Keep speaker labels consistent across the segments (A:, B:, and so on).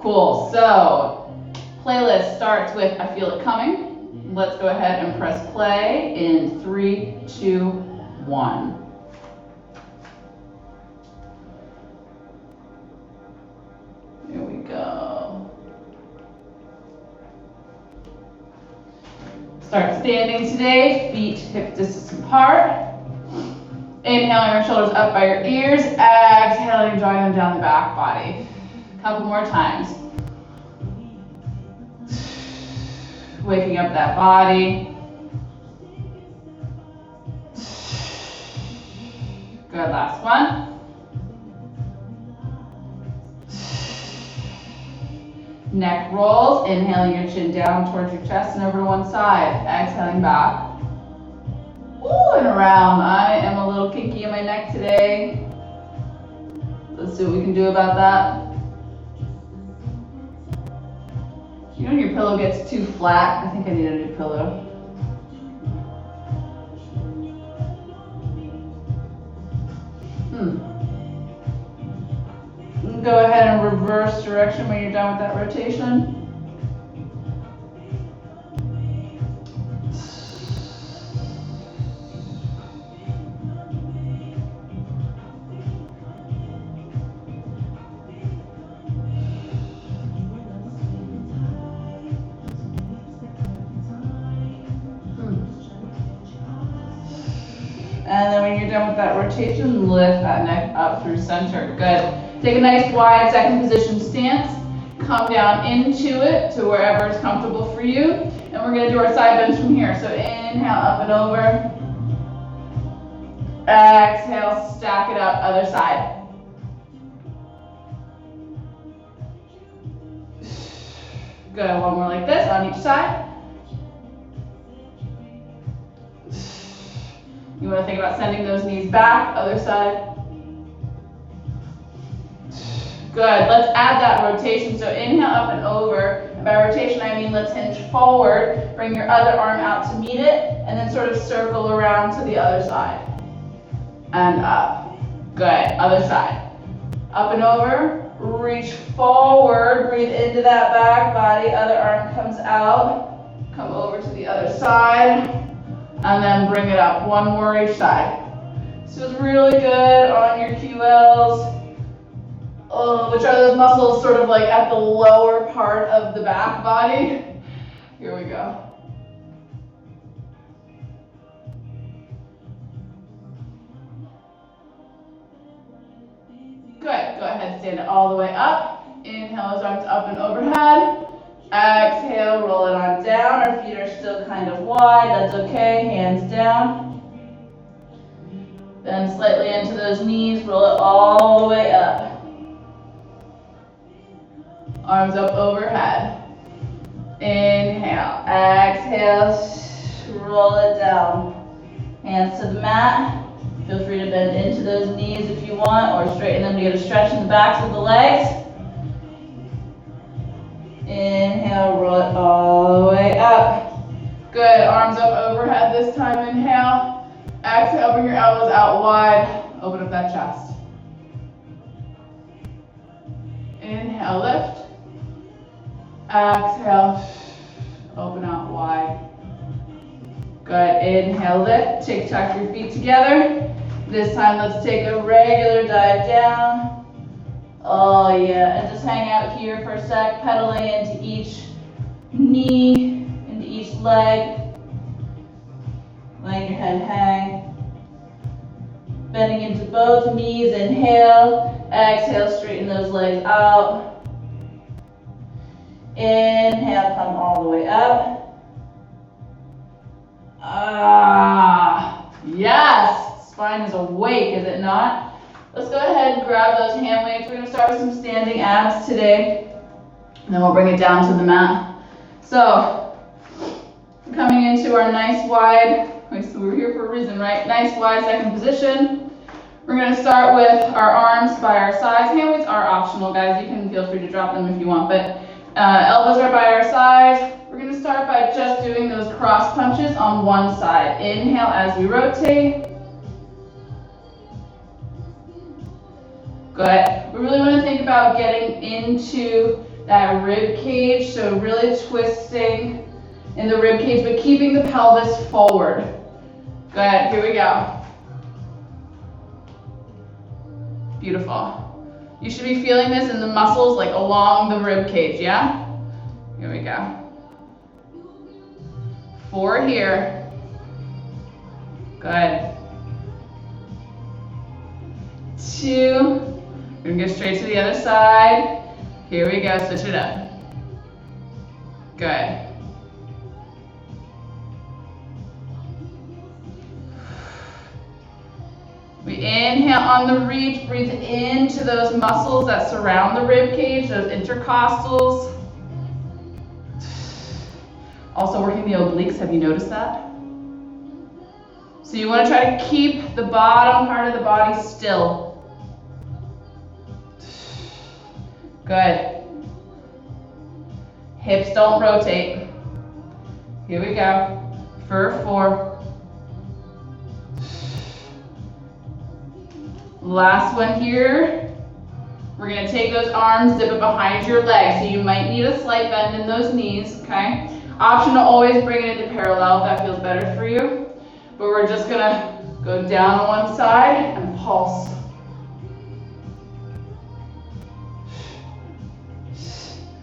A: Cool. So, playlist starts with I Feel It Coming. Let's go ahead and press play in 3, 2, 1. Here we go. Start standing today, feet hip distance apart. Inhaling your shoulders up by your ears, exhaling, drawing them down the back body. A couple more times. Waking up that body. Good, last one. Neck rolls, inhaling your chin down towards your chest and over to one side. Exhaling back. Ooh, and around. I am a little kinky in my neck today. Let's see what we can do about that. You know when your pillow gets too flat? I think I need a new pillow. Go ahead and reverse direction when you're done with that rotation. And then when you're done with that rotation, lift that neck up through center. Good. Take a nice wide second position stance. Come down into it to wherever is comfortable for you. And we're going to do our side bends from here. So inhale, up and over. Exhale, stack it up, other side. Good. One more like this on each side. You want to think about sending those knees back, other side. Good, let's add that rotation. So inhale up and over. And by rotation, I mean let's hinge forward, bring your other arm out to meet it, and then sort of circle around to the other side. And up. Good, other side. Up and over, reach forward, breathe into that back body, other arm comes out, come over to the other side, and then bring it up. One more each side. So it's really good on your QLs. Which are those muscles sort of like at the lower part of the back body. Here we go. Good, go ahead, stand it all the way up. Inhale, those arms up and overhead. Exhale, roll it on down. Our feet are still kind of wide, that's okay, hands down. Bend slightly into those knees, roll it all the way up. Arms up overhead. Inhale, exhale, roll it down. Hands to the mat. Feel free to bend into those knees if you want, or straighten them to get a stretch in the backs of the legs. Inhale, roll it all the way up. Good, arms up overhead this time, inhale. Exhale, bring your elbows out wide, open up that chest. Inhale, lift. Exhale, open out wide. Good, inhale, lift, tuck your feet together. This time let's take a regular dive down. Oh yeah, and just hang out here for a sec, pedaling into each knee, into each leg. Letting your head hang. Bending into both knees, inhale. Exhale, straighten those legs out. Inhale, come all the way up. Yes! Spine is awake, is it not? Let's go ahead and grab those hand weights. We're going to start with some standing abs today. And then we'll bring it down to the mat. So, coming into our nice wide, so we're here for a reason, right? Nice wide second position. We're going to start with our arms by our sides. Hand weights are optional, guys. You can feel free to drop them if you want, but elbows are by our sides. We're going to start by just doing those cross punches on one side. Inhale as we rotate. Good. We really want to think about getting into that rib cage, so really twisting in the rib cage, but keeping the pelvis forward. Good, here we go. Beautiful. You should be feeling this in the muscles, like along the rib cage, yeah? Here we go. 4 here. Good. 2. We're gonna go straight to the other side. Here we go, switch it up. Good. We inhale on the reach, breathe into those muscles that surround the rib cage, those intercostals. Also working the obliques, have you noticed that? So you want to try to keep the bottom part of the body still. Good. Hips don't rotate. Here we go. For 4. Last one here. We're going to take those arms, dip it behind your legs. So you might need a slight bend in those knees, okay? Option to always bring it into parallel if that feels better for you. But we're just going to go down on one side and pulse.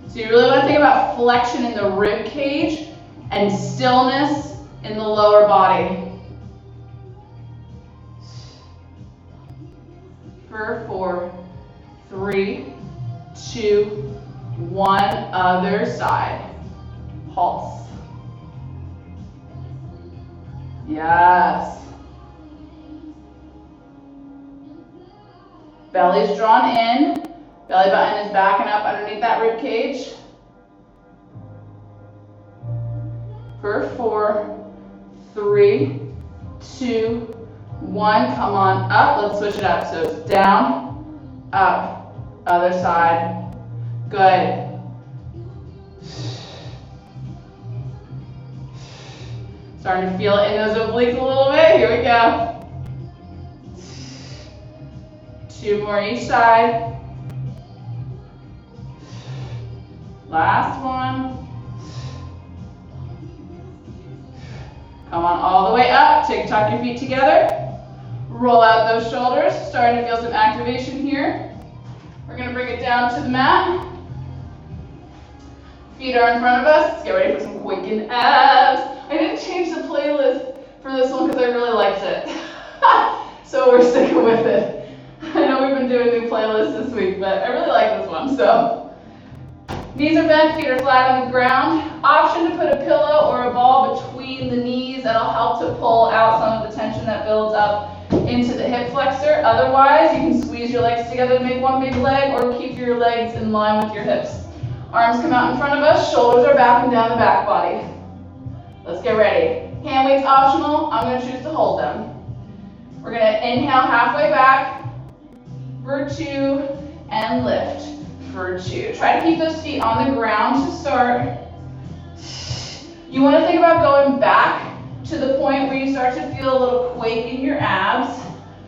A: So you really want to think about flexion in the rib cage and stillness in the lower body. For 4, 3, 2, 1, other side. Pulse. Yes. Belly's drawn in. Belly button is backing up underneath that rib cage. For 4, 3, 2, 1, come on up. Let's switch it up. So it's down, up, other side. Good. Starting to feel it in those obliques a little bit. Here we go. 2 more each side. Last one. Come on all the way up. Tuck your feet together. Roll out those shoulders. Starting to feel some activation here. We're going to bring it down to the mat. Feet are in front of us. Let's get ready for some quicken abs. I didn't change the playlist for this one because I really liked it. So we're sticking with it. I know we've been doing new playlists this week, but I really like this one. So knees are bent, feet are flat on the ground. Option to put a pillow or a ball between the knees. That'll help to pull out some of the tension that builds up into the hip flexor. Otherwise, you can squeeze your legs together to make one big leg or keep your legs in line with your hips. Arms come out in front of us, shoulders are back and down the back body. Let's get ready. Hand weights optional. I'm going to choose to hold them. We're going to inhale halfway back for 2 and lift for 2. Try to keep those feet on the ground to start. You want to think about going back to the point where you start to feel a little quake in your abs.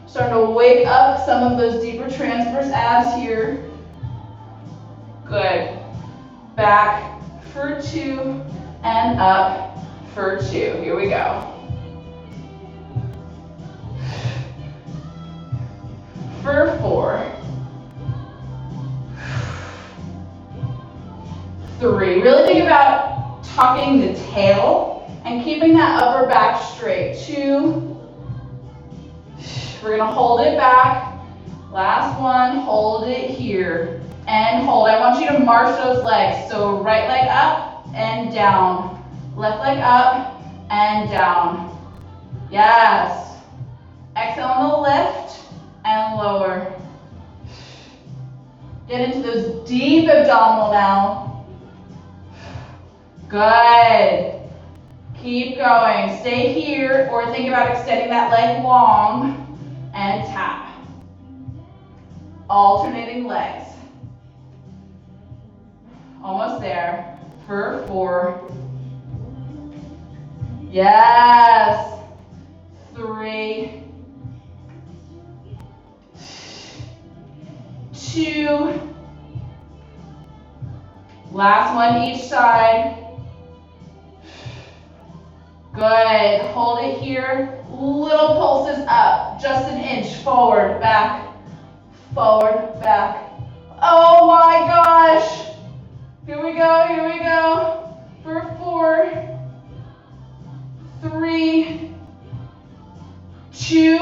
A: Starting to wake up some of those deeper transverse abs here. Good. Back for 2 and up for 2. Here we go. For 4. 3. Really think about tucking the tail and keeping that upper back straight. 2. We're going to hold it back. Last one, hold it here. And hold. I want you to march those legs. So right leg up and down. Left leg up and down. Yes. Exhale on the lift and lower. Get into those deep abdominal now. Good. Keep going. Stay here or think about extending that leg long and tap. Alternating legs. Almost there. For 4. Yes. 3. 2. Last one each side. Good. Hold it here. Little pulses up. Just an inch. Forward, back. Forward, back. Oh my gosh. Here we go. Here we go. For 4, 3, 2,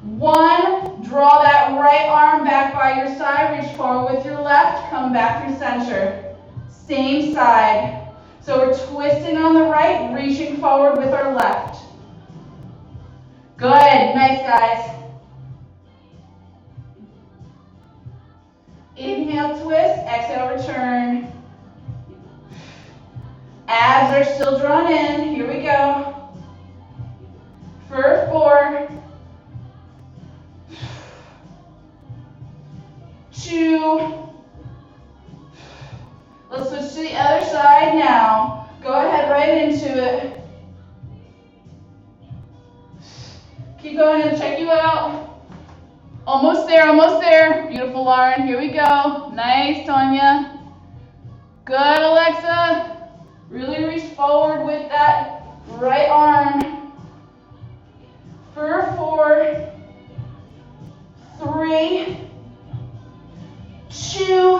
A: 1. Draw that right arm back by your side. Reach forward with your left. Come back through center. Same side. So we're twisting on the right, reaching forward with our left. Good. Nice, guys. Inhale, twist. Exhale, return. Abs are still drawn in. Here we go. For 4, 2. Let's switch to the other side now. Go ahead right into it. Keep going and check you out. Almost there, almost there. Beautiful, Lauren. Here we go. Nice, Tanya. Good, Alexa. Really reach forward with that right arm. For 4, 3, 2,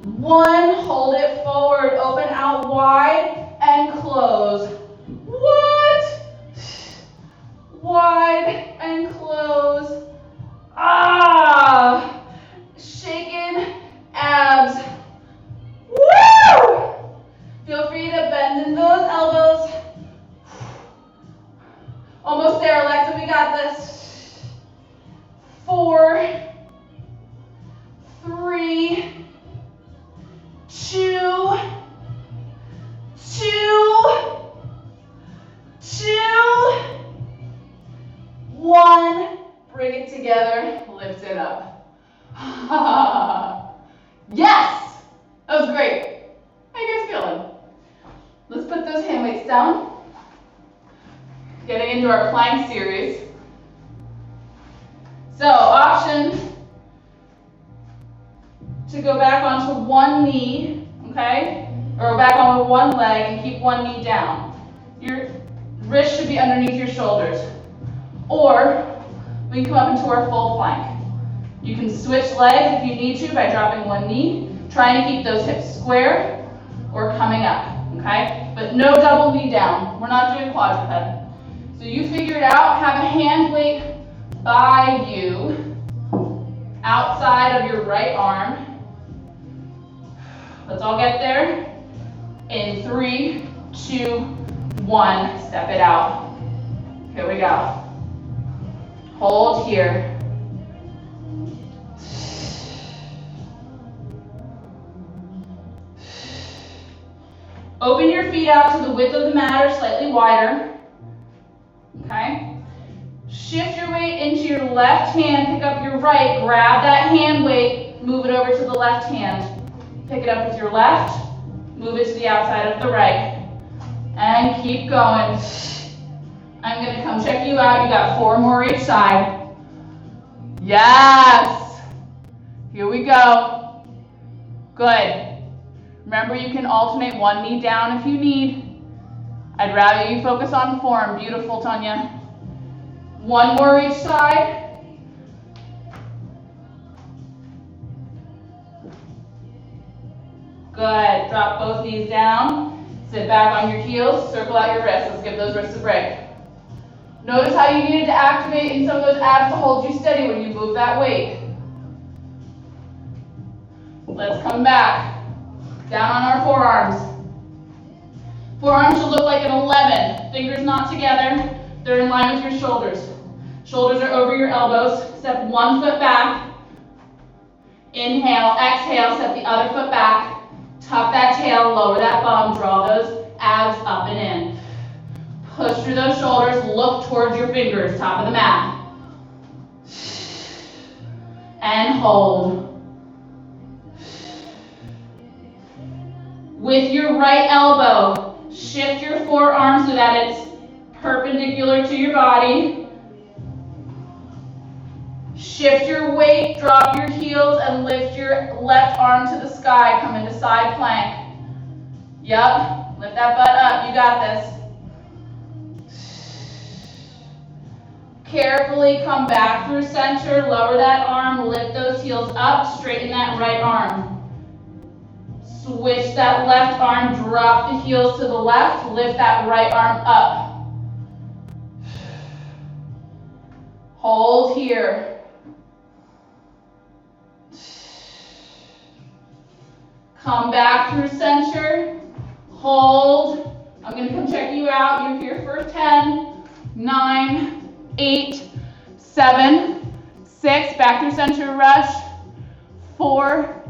A: 1. Hold it forward. Open out wide and close. What? Wide and close. Ah! Shaking abs. Woo! Feel free to bend in those elbows. Almost there, Alexa. We got this. 4, 3, 2, 1. Bring it together. Lift it up. Yes! That was great. How you guys feeling? Let's put those hand weights down. Getting into our plank series. So, option to go back onto one knee, okay? Or back on one leg and keep one knee down. Your wrist should be underneath your shoulders. Or we can come up into our full plank. You can switch legs if you need to by dropping one knee, trying to keep those hips square or coming up, okay? But no double knee down. We're not doing quadruped. So you figure it out. Have a hand weight by you outside of your right arm. Let's all get there. In 3, 2, 1. Step it out. Here we go. Hold here. Open your feet out to the width of the mat or slightly wider. Okay? Shift your weight into your left hand, pick up your right, grab that hand weight, move it over to the left hand. Pick it up with your left, move it to the outside of the right. And keep going. I'm going to come check you out. You got 4 more each side. Yes. Here we go. Good. Remember, you can alternate one knee down if you need. I'd rather you focus on form. Beautiful, Tanya. 1 more each side. Good. Drop both knees down. Sit back on your heels. Circle out your wrists. Let's give those wrists a break. Notice how you needed to activate in some of those abs to hold you steady when you move that weight. Let's come back. Down on our forearms. Forearms should look like an 11. Fingers not together. They're in line with your shoulders. Shoulders are over your elbows. Step 1 foot back. Inhale, exhale, step the other foot back. Tuck that tail, lower that bum, draw those abs up and in. Push through those shoulders, look towards your fingers, top of the mat. And hold. With your right elbow, shift your forearm so that it's perpendicular to your body. Shift your weight, drop your heels, and lift your left arm to the sky. Come into side plank. Yup, lift that butt up, you got this. Carefully come back through center, lower that arm, lift those heels up, straighten that right arm. Switch that left arm, drop the heels to the left, lift that right arm up. Hold here. Come back through center, hold. I'm going to come check you out. You're here for 10, 9, 8, 7, 6, back through center rush, 4,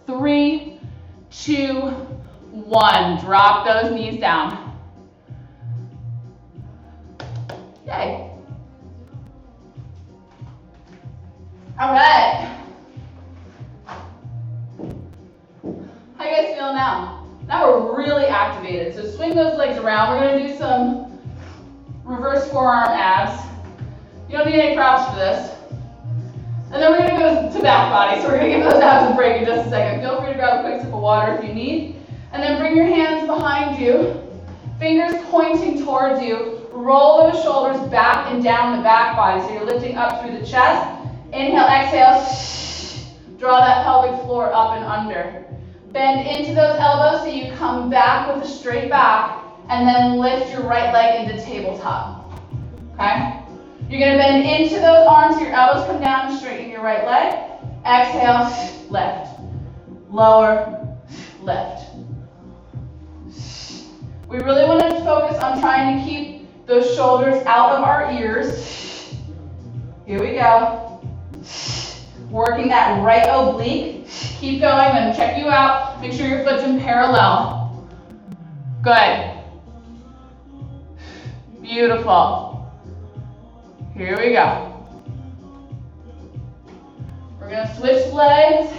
A: 3, 2, 1. Drop those knees down. Yay. All right. How you guys feeling now? Now we're really activated. So swing those legs around. We're going to do some reverse forearm abs. You don't need any props for this. And then we're going to go to back body. So we're going to give those abs a break in just a second. Feel free to grab a quick sip of water if you need. And then bring your hands behind you. Fingers pointing towards you. Roll those shoulders back and down the back body. So you're lifting up through the chest. Inhale, exhale. Draw that pelvic floor up and under. Bend into those elbows so you come back with a straight back. And then lift your right leg into tabletop. Okay? You're going to bend into those arms, your elbows come down and straighten your right leg. Exhale, lift. Lower, lift. We really want to focus on trying to keep those shoulders out of our ears. Here we go. Working that right oblique. Keep going, I'm going to check you out. Make sure your foot's in parallel. Good. Beautiful. Here we go. We're going to switch legs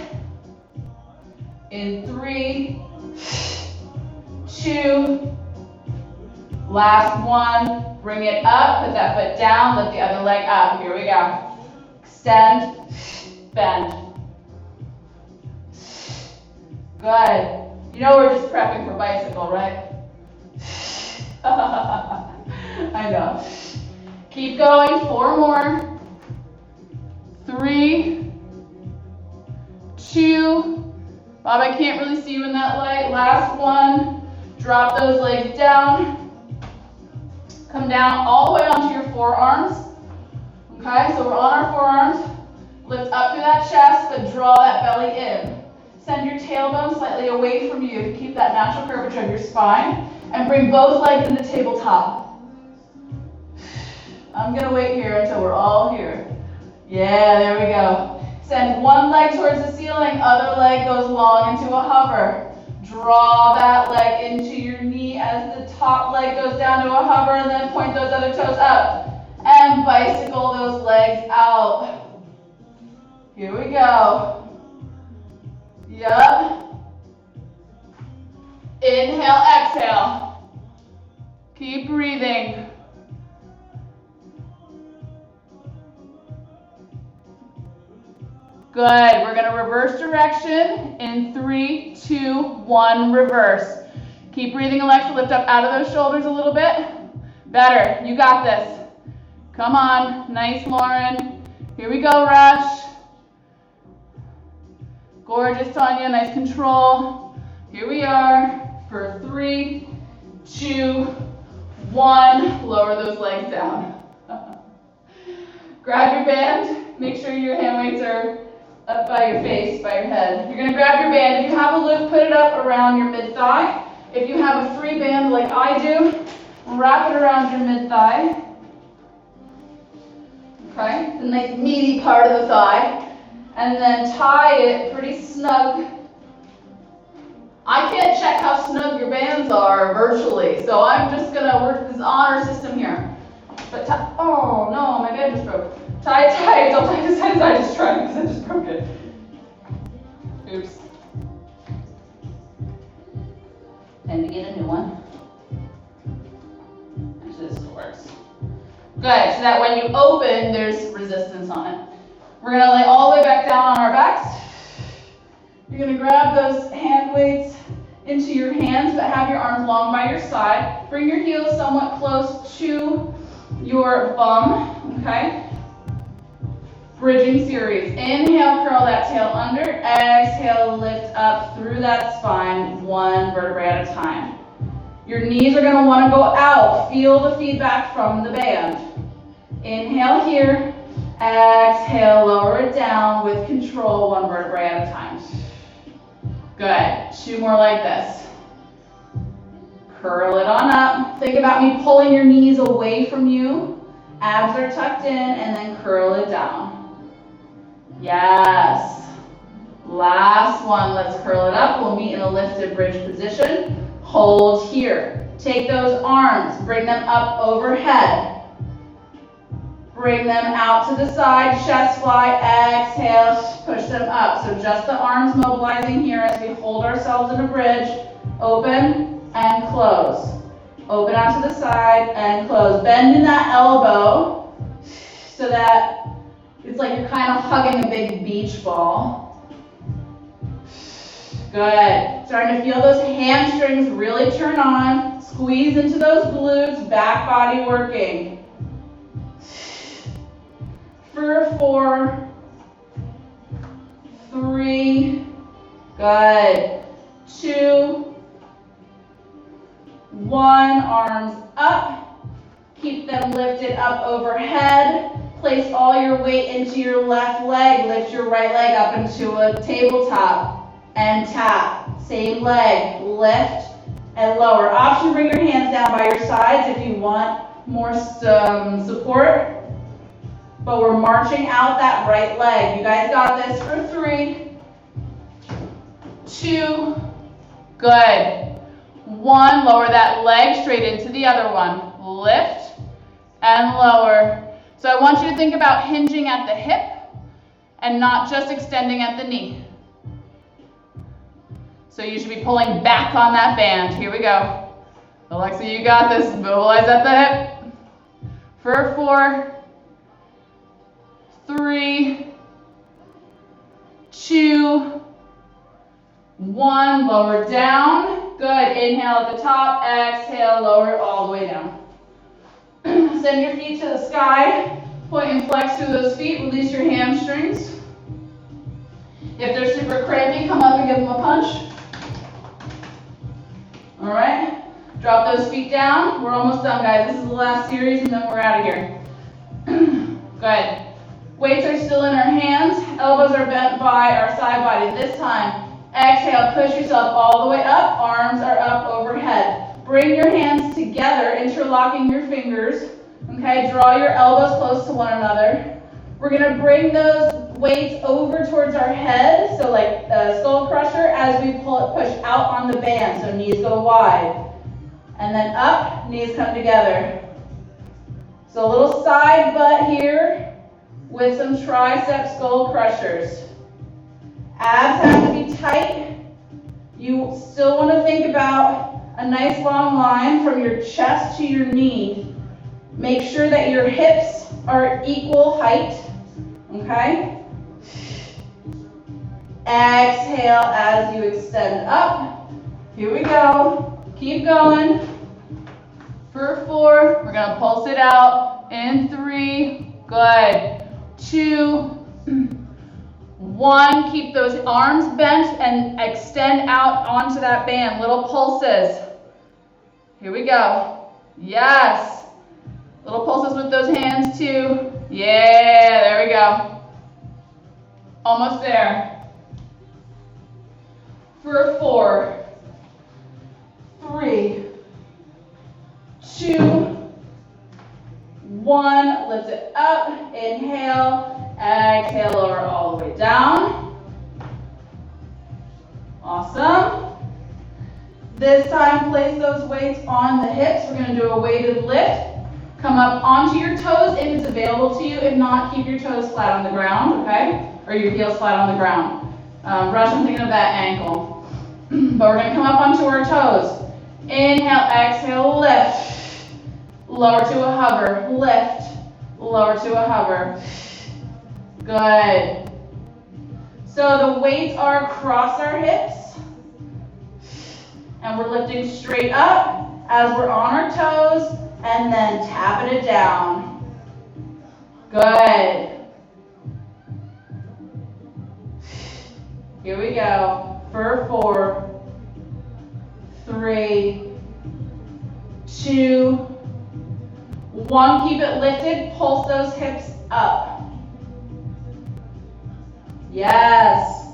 A: in 3, 2, last one. Bring it up, put that foot down, lift the other leg up. Here we go. Extend, bend. Good. You know we're just prepping for bicycle, right? I know. Keep going, 4 more. 3, 2. Bob, I can't really see you in that light. Last one. Drop those legs down. Come down all the way onto your forearms. Okay, so we're on our forearms. Lift up through that chest, but draw that belly in. Send your tailbone slightly away from you to keep that natural curvature of your spine. And bring both legs into tabletop. I'm going to wait here until we're all here. Yeah, there we go. Send one leg towards the ceiling, other leg goes long into a hover. Draw that leg into your knee as the top leg goes down to a hover, and then point those other toes up. And bicycle those legs out. Here we go. Yup. Inhale, exhale. Keep breathing. Good. We're going to reverse direction in 3, 2, 1, reverse. Keep breathing, Alexa. Lift up out of those shoulders a little bit. Better. You got this. Come on. Nice, Lauren. Here we go, Rush. Gorgeous, Tanya. Nice control. Here we are for 3, 2, 1. Lower those legs down. Grab your band. Make sure your hand weights are up by your face, by your head. You're going to grab your band. If you have a loop, put it up around your mid-thigh. If you have a free band like I do, wrap it around your mid-thigh. Okay, the nice meaty part of the thigh. And then tie it pretty snug. I can't check how snug your bands are virtually, so I'm just going to work this honor system here. But oh no, my band just broke. Tie it tight, don't tie this side, I just tried because I just broke it. Oops. Time to get a new one. Actually, this works. Good, so that when you open, there's resistance on it. We're gonna lay all the way back down on our backs. You're gonna grab those hand weights into your hands, but have your arms long by your side. Bring your heels somewhat close to your bum, okay? Bridging series. Inhale, curl that tail under. Exhale, lift up through that spine, one vertebrae at a time. Your knees are going to want to go out. Feel the feedback from the band. Inhale here. Exhale, lower it down with control, one vertebrae at a time. Good. 2 more like this. Curl it on up. Think about me pulling your knees away from you. Abs are tucked in, and then curl it down. Yes. Last one. Let's curl it up. We'll meet in a lifted bridge position. Hold here. Take those arms, bring them up overhead. Bring them out to the side, chest fly, exhale, push them up. So just the arms mobilizing here as we hold ourselves in a bridge. Open and close. Open out to the side and close. Bend in that elbow so that it's like you're kind of hugging a big beach ball. Good. Starting to feel those hamstrings really turn on. Squeeze into those glutes, back body working. For 4, 3, good. 2, 1, arms up. Keep them lifted up overhead. Place all your weight into your left leg. Lift your right leg up into a tabletop. And tap. Same leg. Lift and lower. Option, bring your hands down by your sides if you want more support. But we're marching out that right leg. You guys got this for 3, 2, good. 1, lower that leg straight into the other one. Lift and lower. So I want you to think about hinging at the hip and not just extending at the knee. So you should be pulling back on that band. Here we go. Alexa, you got this. Mobilize at the hip. For 4, 3, 2, 1. Lower down. Good. Inhale at the top. Exhale, lower all the way down. Send your feet to the sky. Point and flex through those feet. Release your hamstrings. If they're super crampy, come up and give them a punch. All right. Drop those feet down. We're almost done, guys. This is the last series, and then we're out of here. Good. Weights are still in our hands. Elbows are bent by our side body. This time, exhale, push yourself all the way up. Arms are up overhead. Bring your hands together, interlocking your fingers. Okay, draw your elbows close to one another. We're gonna bring those weights over towards our head, so like a skull crusher, as we push out on the band, so knees go wide. And then up, knees come together. So a little side butt here with some tricep skull crushers. Abs have to be tight. You still want to think about a nice long line from your chest to your knee. Make sure that your hips are equal height, okay? Exhale as you extend up. Here we go. Keep going. For 4, we're going to pulse it out. In 3, good. 2, 1. Keep those arms bent and extend out onto that band. Little pulses. Here we go. Yes. Little pulses with those hands too. Yeah, there we go. Almost there. For 4, 3, 2, 1. Lift it up. Inhale. Exhale, lower all the way down. Awesome. This time, place those weights on the hips. We're going to do a weighted lift. Come up onto your toes if it's available to you. If not, keep your toes flat on the ground, okay? Or your heels flat on the ground. Rush, I'm thinking of that ankle. But we're going to come up onto our toes. Inhale, exhale, lift. Lower to a hover. Lift. Lower to a hover. Good. So the weights are across our hips. And we're lifting straight up as we're on our toes and then tapping it down. Good. Here we go. For 4, 3, 2, 1. Keep it lifted. Pulse those hips up. Yes.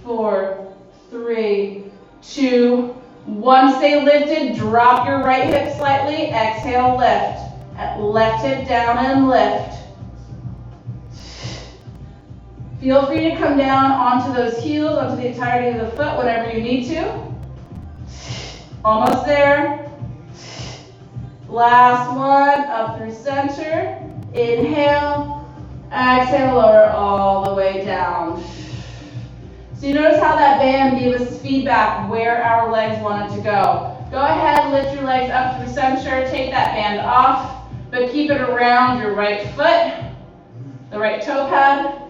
A: 4, 3, 2, 1. Stay lifted. Drop your right hip slightly. Exhale, lift. Left hip down and lift. Feel free to come down onto those heels, onto the entirety of the foot, whenever you need to. Almost there. Last one, up through center. Inhale. Exhale, lower all the way down. So you notice how that band gave us feedback where our legs wanted to go. Go ahead, lift your legs up through center. Take that band off, but keep it around your right foot, the right toe pad.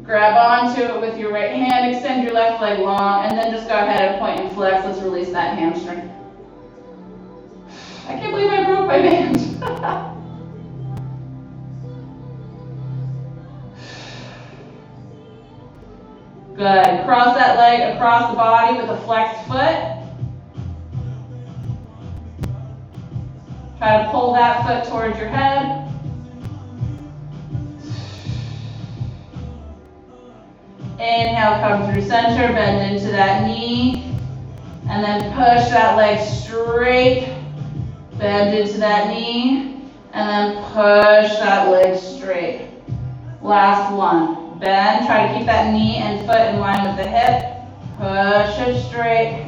A: Grab onto it with your right hand, extend your left leg long, and then just go ahead and point and flex. Let's release that hamstring. I can't believe I broke my band. Good. Cross that leg across the body with a flexed foot. Try to pull that foot towards your head. Inhale, come through center, bend into that knee, and then push that leg straight, bend into that knee, and then push that leg straight. Last one, bend, try to keep that knee and foot in line with the hip, push it straight.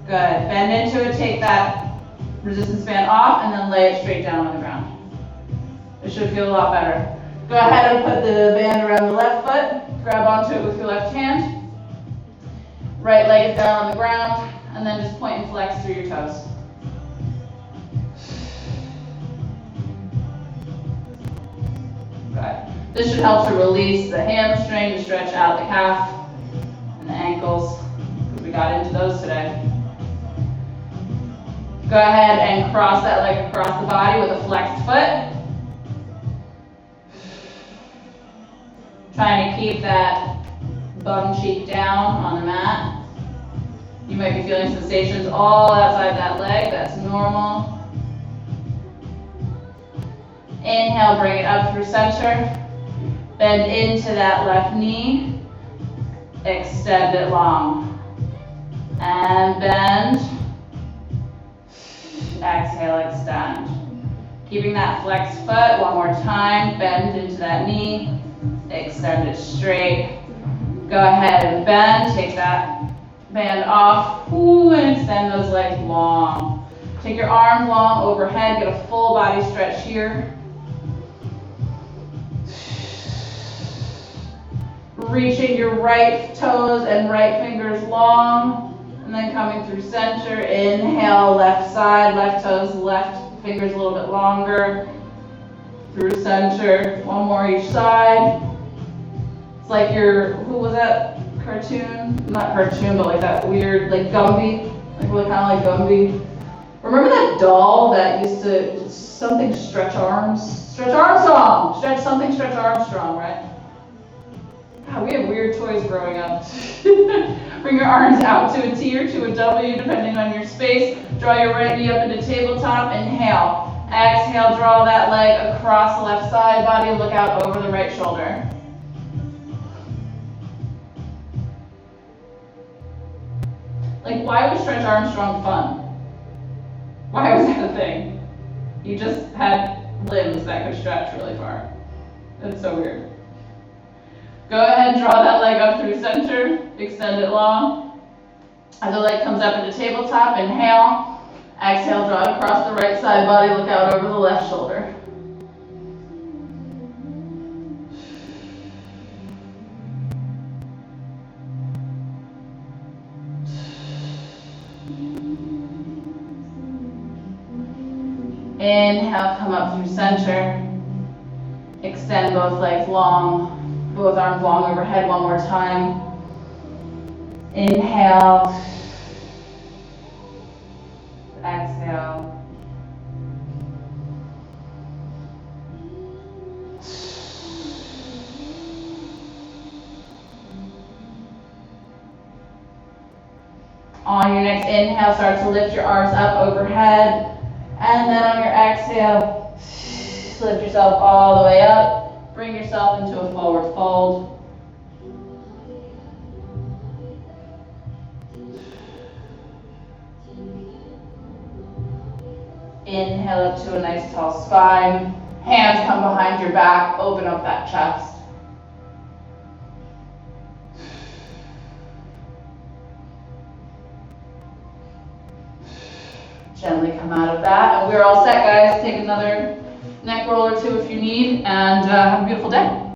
A: Good, bend into it, take that resistance band off, and then lay it straight down on the ground. It should feel a lot better. Go ahead and put the band around the left foot. Grab onto it with your left hand. Right leg is down on the ground, and then just point and flex through your toes. Good. This should help to release the hamstring, to stretch out the calf and the ankles, because we got into those today. Go ahead and cross that leg across the body with a flexed foot. Trying to keep that bum cheek down on the mat. You might be feeling sensations all outside that leg. That's normal. Inhale, bring it up through center. Bend into that left knee. Extend it long. And bend. Exhale, extend. Keeping that flexed foot one more time. Bend into that knee. Extend it straight. Go ahead and bend. Take that band off. Ooh, and extend those legs long. Take your arms long overhead. Get a full body stretch here. Reaching your right toes and right fingers long. And then coming through center. Inhale, left side, left toes, left fingers a little bit longer. Through center. One more each side. It's like who was that cartoon? Not cartoon, but like that weird, like Gumby. Like really kind of like Gumby. Remember that doll that used to, something Stretch Arms? Stretch Armstrong! Stretch Armstrong, right? God, we had weird toys growing up. Bring your arms out to a T or to a W, depending on your space. Draw your right knee up into tabletop. Inhale. Exhale, draw that leg across the left side body. Look out over the right shoulder. Like, why was Stretch Armstrong fun? Why was that a thing? He just had limbs that could stretch really far. That's so weird. Go ahead, draw that leg up through center, extend it long. As the leg comes up into tabletop, inhale. Exhale, draw it across the right side body, look out over the left shoulder. Inhale, come up through center. Extend both legs long, both arms long overhead one more time. Inhale. Exhale. On your next inhale, start to lift your arms up overhead. And then on your exhale, lift yourself all the way up. Bring yourself into a forward fold. Inhale up to a nice tall spine. Hands come behind your back, open up that chest. Gently come out of that, and we're all set, guys. Take another neck roll or two if you need, and have a beautiful day.